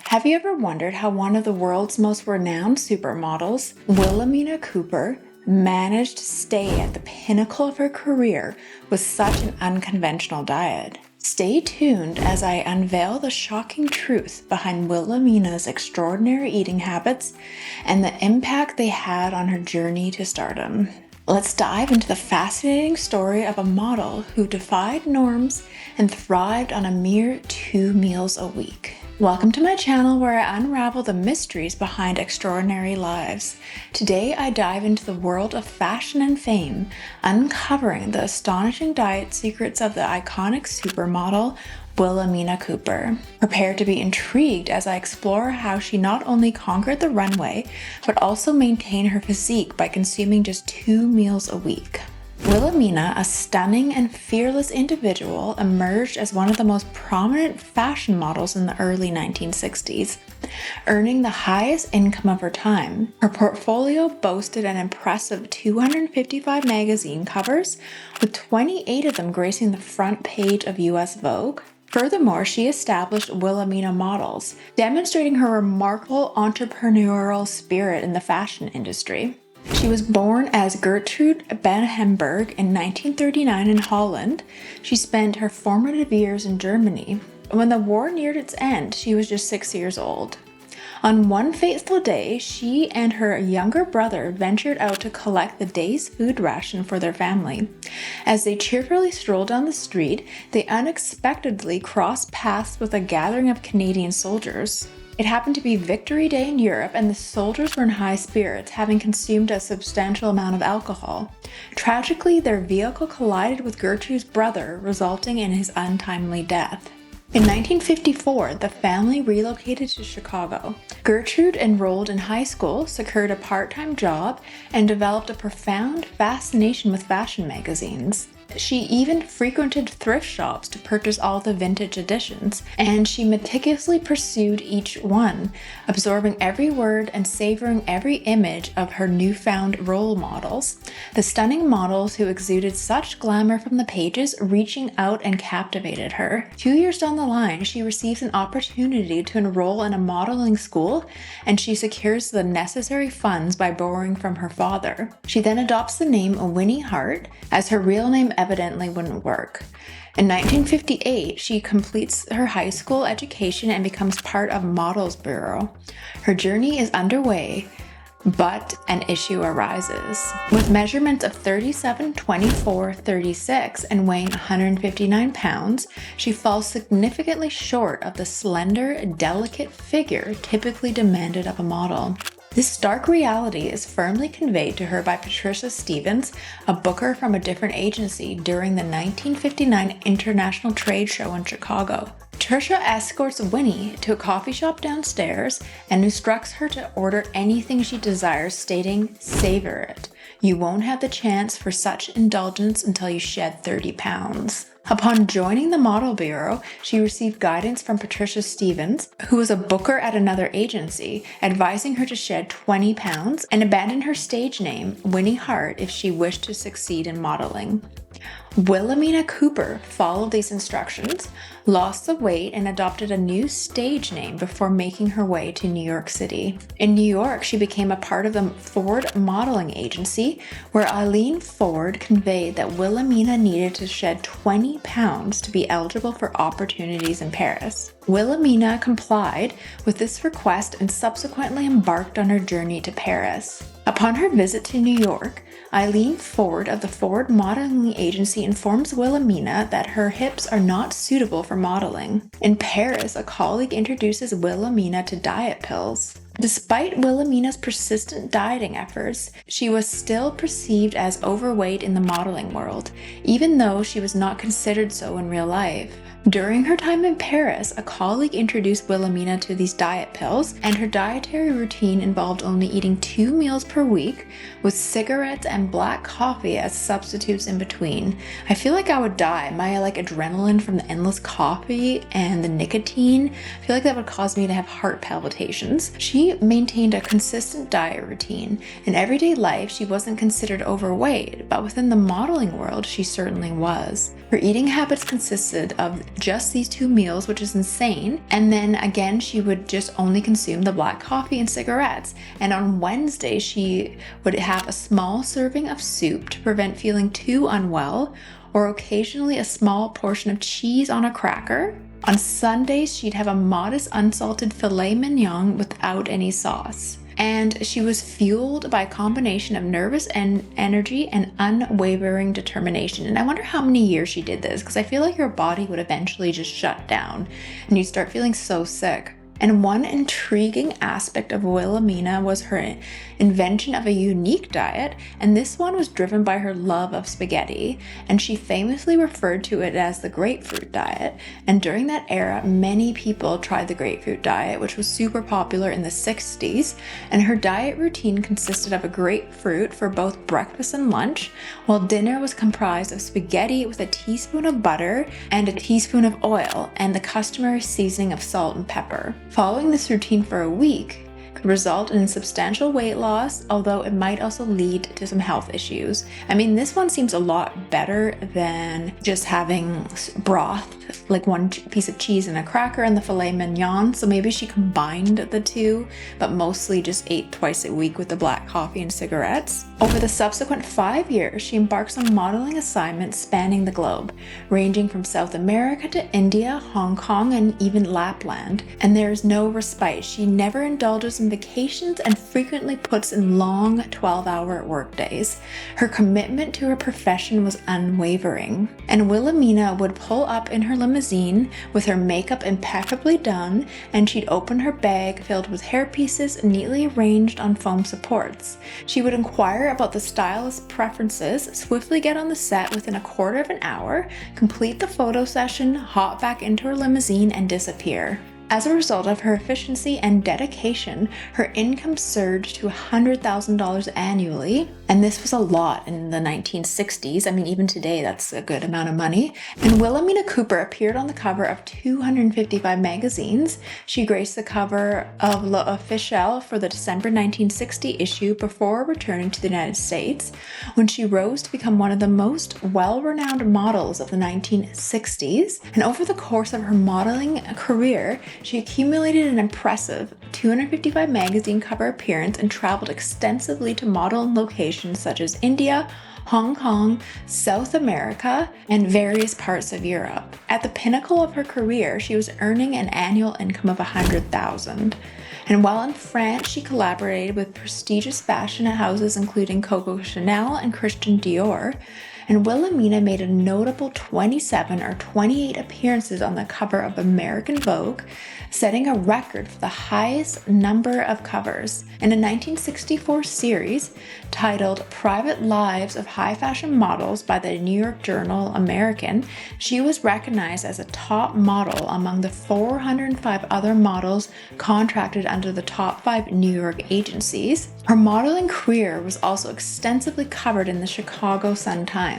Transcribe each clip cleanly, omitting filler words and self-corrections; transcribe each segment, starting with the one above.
Have you ever wondered how one of the world's most renowned supermodels, Wilhelmina Cooper, managed to stay at the pinnacle of her career with such an unconventional diet? Stay tuned as I unveil the shocking truth behind Wilhelmina's extraordinary eating habits and the impact they had on her journey to stardom. Let's dive into the fascinating story of a model who defied norms and thrived on a mere 2 meals a week. Welcome to my channel where I unravel the mysteries behind extraordinary lives. Today I dive into the world of fashion and fame, uncovering the astonishing diet secrets of the iconic supermodel Wilhelmina Cooper. Prepare to be intrigued as I explore how she not only conquered the runway, but also maintained her physique by consuming just 2 meals a week. Wilhelmina, a stunning and fearless individual, emerged as one of the most prominent fashion models in the early 1960s, earning the highest income of her time. Her portfolio boasted an impressive 255 magazine covers, with 28 of them gracing the front page of US Vogue. Furthermore, she established Wilhelmina Models, demonstrating her remarkable entrepreneurial spirit in the fashion industry. She was born as Gertrude Benhemberg in 1939 in Holland. She spent her formative years in Germany. When the war neared its end, she was just 6 years old. On one fateful day, she and her younger brother ventured out to collect the day's food ration for their family. As they cheerfully strolled down the street, they unexpectedly crossed paths with a gathering of Canadian soldiers. It happened to be Victory Day in Europe, and the soldiers were in high spirits, having consumed a substantial amount of alcohol. Tragically, their vehicle collided with Gertrude's brother, resulting in his untimely death. In 1954, the family relocated to Chicago. Gertrude enrolled in high school, secured a part-time job, and developed a profound fascination with fashion magazines. She even frequented thrift shops to purchase all the vintage editions, and she meticulously pursued each one, absorbing every word and savoring every image of her newfound role models. The stunning models who exuded such glamour from the pages, reaching out and captivated her. 2 years down the line, she receives an opportunity to enroll in a modeling school, and she secures the necessary funds by borrowing from her father. She then adopts the name Winnie Hart, as her real name evidently wouldn't work. In 1958, she completes her high school education and becomes part of Models Bureau. Her journey is underway, but an issue arises. With measurements of 37, 24, 36, and weighing 159 pounds, she falls significantly short of the slender, delicate figure typically demanded of a model. This stark reality is firmly conveyed to her by Patricia Stevens, a booker from a different agency, during the 1959 International Trade Show in Chicago. Patricia escorts Winnie to a coffee shop downstairs and instructs her to order anything she desires, stating, "Savor it. You won't have the chance for such indulgence until you shed 30 pounds. Upon joining the Model Bureau, she received guidance from Patricia Stevens, who was a booker at another agency, advising her to shed 20 pounds and abandon her stage name, Winnie Hart, if she wished to succeed in modeling. Wilhelmina Cooper followed these instructions, lost the weight, and adopted a new stage name before making her way to New York City. In New York, she became a part of the Ford modeling agency, where Eileen Ford conveyed that Wilhelmina needed to shed 20 pounds to be eligible for opportunities in Paris. Wilhelmina complied with this request and subsequently embarked on her journey to Paris. Upon her visit to New York, Eileen Ford of the Ford Modeling Agency informs Wilhelmina that her hips are not suitable for modeling. In Paris, a colleague introduces Wilhelmina to diet pills. Despite Wilhelmina's persistent dieting efforts, she was still perceived as overweight in the modeling world, even though she was not considered so in real life. During her time in Paris, a colleague introduced Wilhelmina to these diet pills, and her dietary routine involved only eating 2 meals per week, with cigarettes and black coffee as substitutes in between. I feel like I would die. My adrenaline from the endless coffee and the nicotine, I feel like that would cause me to have heart palpitations. She maintained a consistent diet routine. In everyday life, she wasn't considered overweight, but within the modeling world, she certainly was. Her eating habits consisted of just these 2 meals, which is insane. And then again, she would just only consume the black coffee and cigarettes. And on Wednesday, she would have a small serving of soup to prevent feeling too unwell, or occasionally a small portion of cheese on a cracker. On Sundays, she'd have a modest unsalted filet mignon without any sauce. And she was fueled by a combination of nervous energy and unwavering determination. And I wonder how many years she did this, because I feel like your body would eventually just shut down and you start feeling so sick. And one intriguing aspect of Wilhelmina was her invention of a unique diet, and this one was driven by her love of spaghetti, and she famously referred to it as the grapefruit diet. And during that era, many people tried the grapefruit diet, which was super popular in the 60s, and her diet routine consisted of a grapefruit for both breakfast and lunch, while dinner was comprised of spaghetti with a teaspoon of butter and a teaspoon of oil, and the customary seasoning of salt and pepper. Following this routine for a week could result in substantial weight loss, although it might also lead to some health issues. I mean, this one seems a lot better than just having broth, like 1 piece of cheese and a cracker and the filet mignon. So maybe she combined the two, but mostly just ate twice a week with the black coffee and cigarettes. Over the subsequent 5 years, she embarks on modeling assignments spanning the globe, ranging from South America to India, Hong Kong, and even Lapland. And there is no respite. She never indulges in vacations and frequently puts in long 12-hour workdays. Her commitment to her profession was unwavering. And Wilhelmina would pull up in her limousine with her makeup impeccably done, and she'd open her bag filled with hair pieces neatly arranged on foam supports. She would inquire about the stylist's preferences, swiftly get on the set within a quarter of an hour, complete the photo session, hop back into her limousine, and disappear. As a result of her efficiency and dedication, her income surged to $100,000 annually, and this was a lot in the 1960s. I mean, even today, that's a good amount of money. And Wilhelmina Cooper appeared on the cover of 255 magazines. She graced the cover of L'Officiel for the December 1960 issue before returning to the United States, when she rose to become one of the most well-renowned models of the 1960s. And over the course of her modeling career, she accumulated an impressive 255 magazine cover appearance and traveled extensively to model in locations such as India, Hong Kong, South America, and various parts of Europe. At the pinnacle of her career, she was earning an annual income of $100,000. And while in France, she collaborated with prestigious fashion houses including Coco Chanel and Christian Dior. And Wilhelmina made a notable 27 or 28 appearances on the cover of American Vogue, setting a record for the highest number of covers. In a 1964 series titled Private Lives of High Fashion Models by the New York Journal American, she was recognized as a top model among the 405 other models contracted under the top 5 New York agencies. Her modeling career was also extensively covered in the Chicago Sun-Times.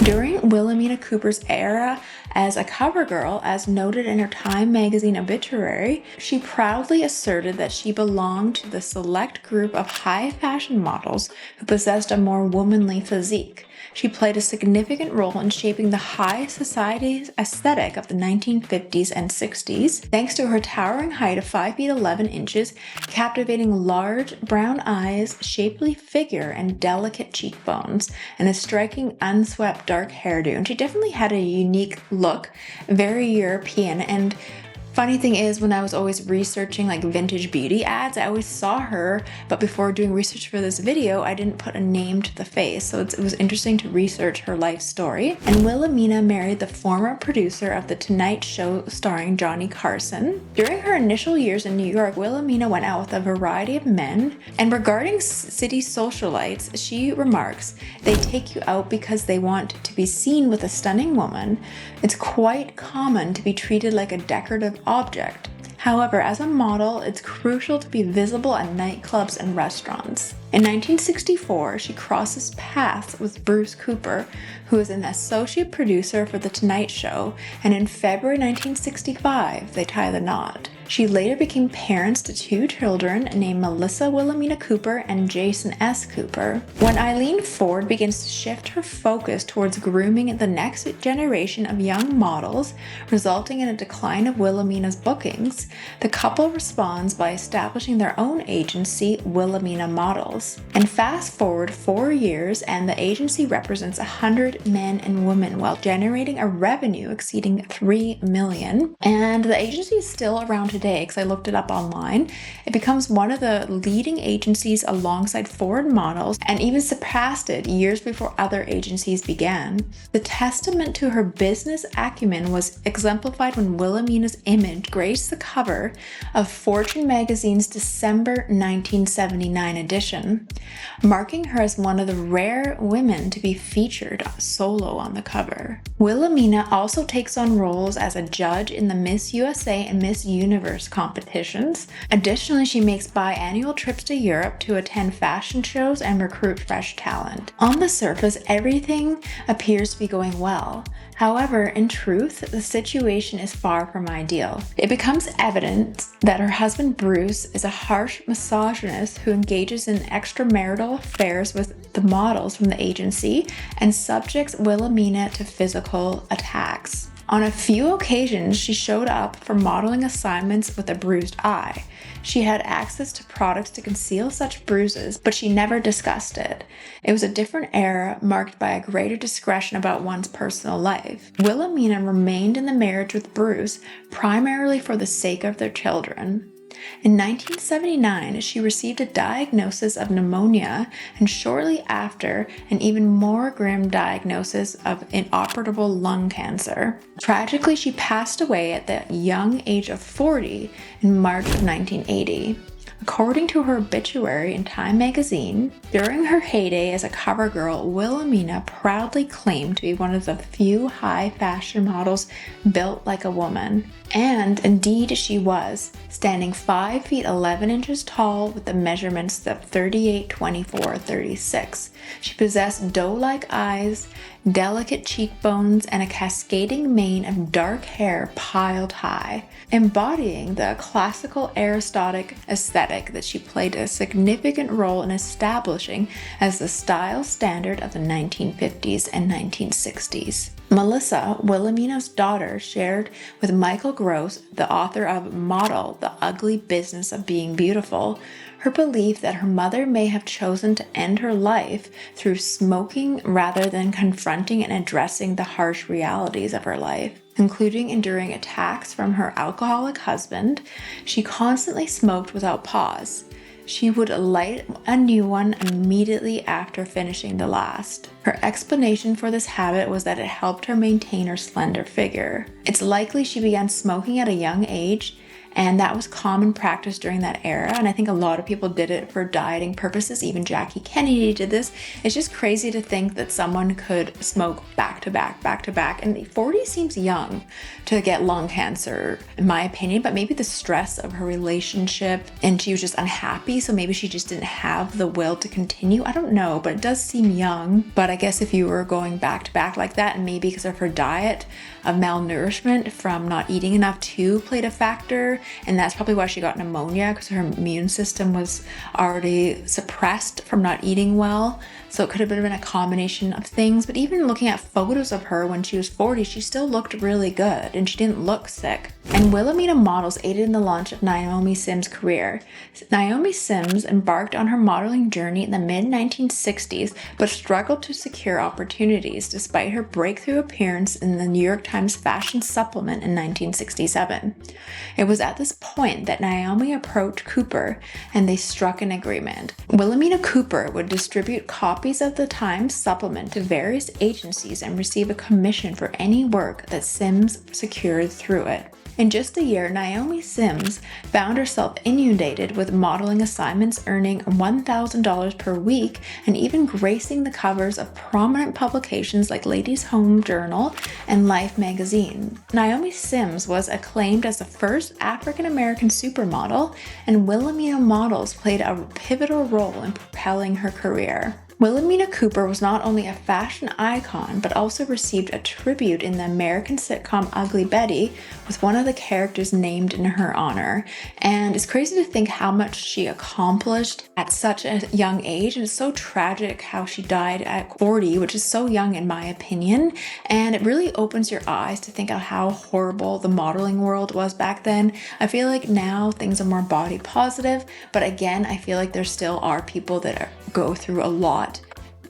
During Wilhelmina Cooper's era as a cover girl, as noted in her Time magazine obituary, she proudly asserted that she belonged to the select group of high fashion models who possessed a more womanly physique. She played a significant role in shaping the high society's aesthetic of the 1950s and 60s, thanks to her towering height of 5 feet 11 inches, captivating large brown eyes, shapely figure, and delicate cheekbones, and a striking unswept dark hairdo. And she definitely had a unique look, very European. And funny thing is, when I was always researching like vintage beauty ads, I always saw her, but before doing research for this video, I didn't put a name to the face. So it was interesting to research her life story. And Wilhelmina married the former producer of The Tonight Show starring Johnny Carson. During her initial years in New York, Wilhelmina went out with a variety of men. And regarding city socialites, she remarks, "They take you out because they want to be seen with a stunning woman. It's quite common to be treated like a decorative object. However, as a model, it's crucial to be visible at nightclubs and restaurants." In 1964, she crosses paths with Bruce Cooper, who is an associate producer for The Tonight Show, and in February 1965, they tie the knot. She later became parents to 2 children named Melissa Wilhelmina Cooper and Jason S. Cooper. When Eileen Ford begins to shift her focus towards grooming the next generation of young models, resulting in a decline of Wilhelmina's bookings, the couple responds by establishing their own agency, Wilhelmina Models. And fast forward 4 years, and the agency represents 100 men and women while generating a revenue exceeding $3 million. And the agency is still around today because I looked it up online. It becomes one of the leading agencies alongside Ford Models and even surpassed it years before other agencies began. The testament to her business acumen was exemplified when Wilhelmina's image graced the cover of Fortune magazine's December 1979 edition, marking her as one of the rare women to be featured solo on the cover. Wilhelmina also takes on roles as a judge in the Miss USA and Miss Universe competitions. Additionally, she makes biannual trips to Europe to attend fashion shows and recruit fresh talent. On the surface, everything appears to be going well. However, in truth, the situation is far from ideal. It becomes evident that her husband Bruce is a harsh misogynist who engages in extramarital affairs with the models from the agency and subjects Wilhelmina to physical attacks. On a few occasions, she showed up for modeling assignments with a bruised eye. She had access to products to conceal such bruises, but she never discussed it. It was a different era marked by a greater discretion about one's personal life. Wilhelmina remained in the marriage with Bruce primarily for the sake of their children. In 1979, she received a diagnosis of pneumonia and shortly after, an even more grim diagnosis of inoperable lung cancer. Tragically, she passed away at the young age of 40 in March of 1980. According to her obituary in Time magazine, during her heyday as a cover girl, Wilhelmina proudly claimed to be one of the few high fashion models built like a woman. And indeed she was, standing 5 feet 11 inches tall with the measurements of 38, 24, 36. She possessed doe-like eyes, delicate cheekbones, and a cascading mane of dark hair piled high, embodying the classical aristocratic aesthetic that she played a significant role in establishing as the style standard of the 1950s and 1960s. Melissa, Wilhelmina's daughter, shared with Michael Gross, the author of Model, The Ugly Business of Being Beautiful, her belief that her mother may have chosen to end her life through smoking rather than confronting and addressing the harsh realities of her life. Including enduring attacks from her alcoholic husband, she constantly smoked without pause. She would light a new one immediately after finishing the last. Her explanation for this habit was that it helped her maintain her slender figure. It's likely she began smoking at a young age, and that was common practice during that era, and I think a lot of people did it for dieting purposes. Even Jackie Kennedy did this. It's just crazy to think that someone could smoke back to back, and 40 seems young to get lung cancer, in my opinion, but maybe the stress of her relationship, and she was just unhappy, so maybe she just didn't have the will to continue. I don't know, but it does seem young. But I guess if you were going back to back like that, and maybe because of her diet of malnourishment from not eating enough too played a factor, and that's probably why she got pneumonia, because her immune system was already suppressed from not eating well. So it could have been a combination of things. But even looking at photos of her when she was 40, she still looked really good and she didn't look sick. And Wilhelmina Models aided in the launch of Naomi Sims' career. Naomi Sims embarked on her modeling journey in the mid-1960s, but struggled to secure opportunities despite her breakthrough appearance in the New York Times fashion supplement in 1967. It was at this point that Naomi approached Cooper and they struck an agreement. Wilhelmina Cooper would distribute copies of the Times supplement to various agencies and receive a commission for any work that Sims secured through it. In just a year, Naomi Sims found herself inundated with modeling assignments, earning $1,000 per week and even gracing the covers of prominent publications like Ladies' Home Journal and Life magazine. Naomi Sims was acclaimed as the first African-American supermodel, and Wilhelmina Models played a pivotal role in propelling her career. Wilhelmina Cooper was not only a fashion icon, but also received a tribute in the American sitcom Ugly Betty, with one of the characters named in her honor. And it's crazy to think how much she accomplished at such a young age, and it's so tragic how she died at 40, which is so young in my opinion. And it really opens your eyes to think of how horrible the modeling world was back then. I feel like now things are more body positive, but again, I feel like there still are people that go through a lot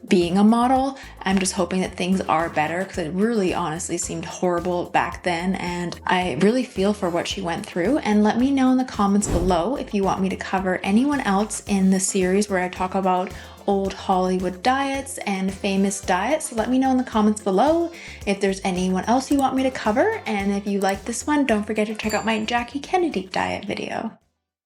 being a model. I'm just hoping that things are better, because it really honestly seemed horrible back then, and I really feel for what she went through. And let me know in the comments below if you want me to cover anyone else in the series where I talk about old Hollywood diets and famous diets. So let me know in the comments below if there's anyone else you want me to cover, and if you like this one, don't forget to check out my Jackie Kennedy diet video.